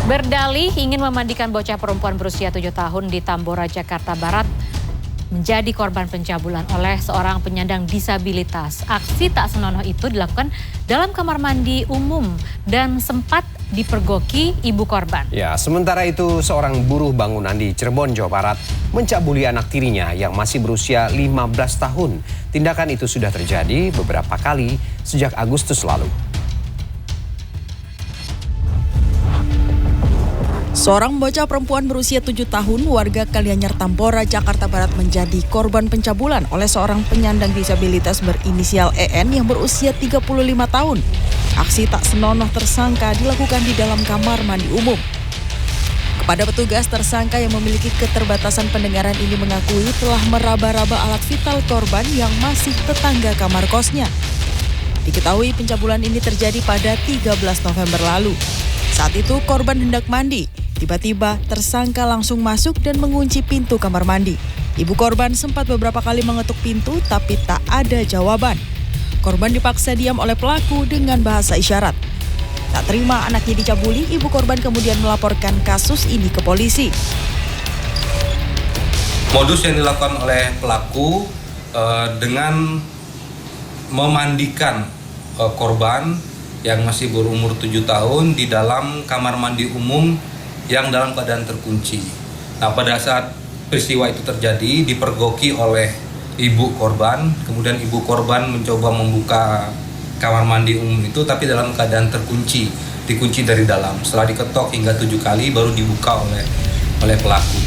Berdalih ingin memandikan bocah perempuan berusia 7 tahun di Tambora, Jakarta Barat menjadi korban pencabulan oleh seorang penyandang disabilitas. Aksi tak senonoh itu dilakukan dalam kamar mandi umum dan sempat dipergoki ibu korban. Ya, sementara itu seorang buruh bangunan di Cirebon, Jawa Barat mencabuli anak tirinya yang masih berusia 15 tahun. Tindakan itu sudah terjadi beberapa kali sejak Agustus lalu. Seorang bocah perempuan berusia 7 tahun warga Kalianyar Tambora, Jakarta Barat menjadi korban pencabulan oleh seorang penyandang disabilitas berinisial EN yang berusia 35 tahun. Aksi tak senonoh tersangka dilakukan di dalam kamar mandi umum. Kepada petugas, tersangka yang memiliki keterbatasan pendengaran ini mengakui telah meraba-raba alat vital korban yang masih tetangga kamar kosnya. Diketahui pencabulan ini terjadi pada 13 November lalu. Saat itu korban hendak mandi. Tiba-tiba tersangka langsung masuk dan mengunci pintu kamar mandi. Ibu korban sempat beberapa kali mengetuk pintu tapi tak ada jawaban. Korban dipaksa diam oleh pelaku dengan bahasa isyarat. Tak terima anaknya dicabuli, ibu korban kemudian melaporkan kasus ini ke polisi. Modus yang dilakukan oleh pelaku dengan memandikan korban yang masih berumur 7 tahun di dalam kamar mandi umum yang dalam keadaan terkunci. Nah, pada saat peristiwa itu terjadi, dipergoki oleh ibu korban, kemudian ibu korban mencoba membuka kamar mandi umum itu tapi dalam keadaan terkunci, dikunci dari dalam. Setelah diketok hingga 7 kali baru dibuka oleh pelaku.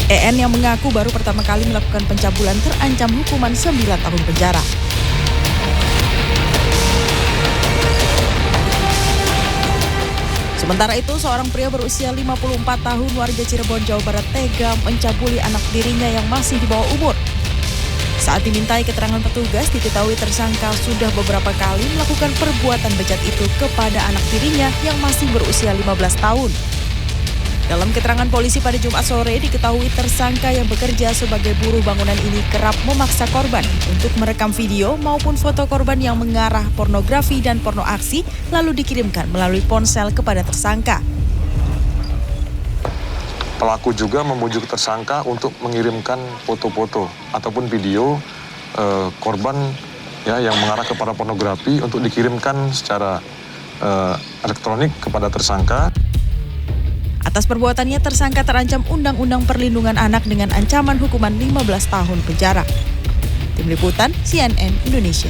EN yang mengaku baru pertama kali melakukan pencabulan terancam hukuman 9 tahun penjara. Sementara itu, seorang pria berusia 54 tahun warga Cirebon, Jawa Barat tega mencabuli anak tirinya yang masih di bawah umur. Saat dimintai keterangan petugas, diketahui tersangka sudah beberapa kali melakukan perbuatan bejat itu kepada anak tirinya yang masih berusia 15 tahun. Dalam keterangan polisi pada Jumat sore, diketahui tersangka yang bekerja sebagai buruh bangunan ini kerap memaksa korban untuk merekam video maupun foto korban yang mengarah pornografi dan porno aksi lalu dikirimkan melalui ponsel kepada tersangka. Pelaku juga membujuk tersangka untuk mengirimkan foto-foto ataupun video korban ya yang mengarah kepada pornografi untuk dikirimkan secara elektronik kepada tersangka. Atas perbuatannya, tersangka terancam Undang-Undang Perlindungan Anak dengan ancaman hukuman 15 tahun penjara. Tim Liputan CNN Indonesia.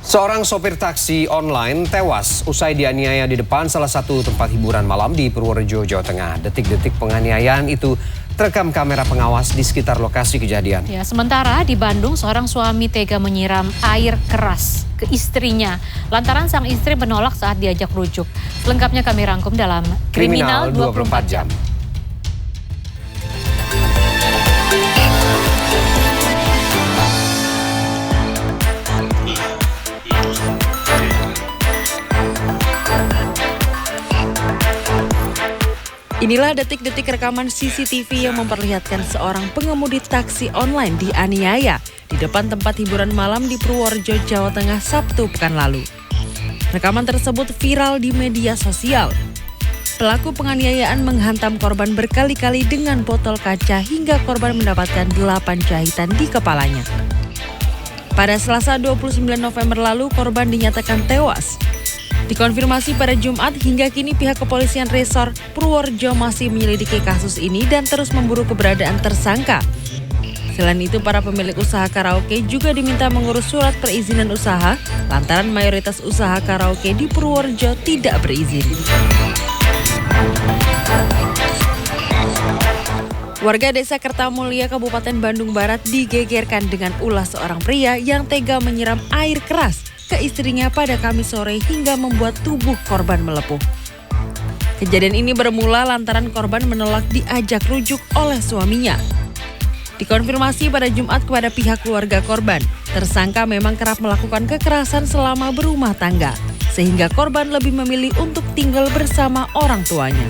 Seorang sopir taksi online tewas usai dianiaya di depan salah satu tempat hiburan malam di Purworejo, Jawa Tengah. Detik-detik penganiayaan itu terekam kamera pengawas di sekitar lokasi kejadian. Ya, sementara di Bandung, seorang suami tega menyiram air keras ke istrinya lantaran sang istri menolak saat diajak rujuk. Selengkapnya kami rangkum dalam Kriminal 24 Jam. Inilah detik-detik rekaman CCTV yang memperlihatkan seorang pengemudi taksi online dianiaya di depan tempat hiburan malam di Purworejo, Jawa Tengah, Sabtu pekan lalu. Rekaman tersebut viral di media sosial. Pelaku penganiayaan menghantam korban berkali-kali dengan botol kaca hingga korban mendapatkan 8 jahitan di kepalanya. Pada Selasa 29 November lalu, korban dinyatakan tewas. Dikonfirmasi pada Jumat, hingga kini pihak kepolisian Resor Purworejo masih menyelidiki kasus ini dan terus memburu keberadaan tersangka. Selain itu, para pemilik usaha karaoke juga diminta mengurus surat perizinan usaha lantaran mayoritas usaha karaoke di Purworejo tidak berizin. Warga Desa Kertamulya, Kabupaten Bandung Barat digegerkan dengan ulah seorang pria yang tega menyiram air keras ke istrinya pada Kamis sore hingga membuat tubuh korban melepuh. Kejadian ini bermula lantaran korban menolak diajak rujuk oleh suaminya. Dikonfirmasi pada Jumat kepada pihak keluarga korban, tersangka memang kerap melakukan kekerasan selama berumah tangga, sehingga korban lebih memilih untuk tinggal bersama orang tuanya.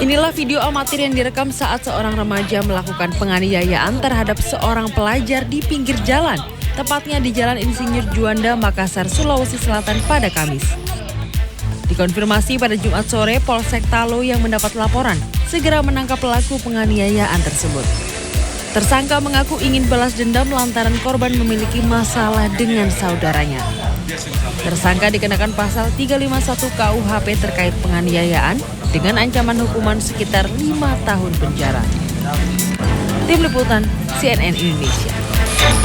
Inilah video amatir yang direkam saat seorang remaja melakukan penganiayaan terhadap seorang pelajar di pinggir jalan tepatnya di Jalan Insinyur Juanda, Makassar, Sulawesi Selatan pada Kamis. Dikonfirmasi pada Jumat sore, Polsek Talo yang mendapat laporan segera menangkap pelaku penganiayaan tersebut. Tersangka mengaku ingin balas dendam lantaran korban memiliki masalah dengan saudaranya. Tersangka dikenakan pasal 351 KUHP terkait penganiayaan dengan ancaman hukuman sekitar 5 tahun penjara. Tim Liputan CNN Indonesia.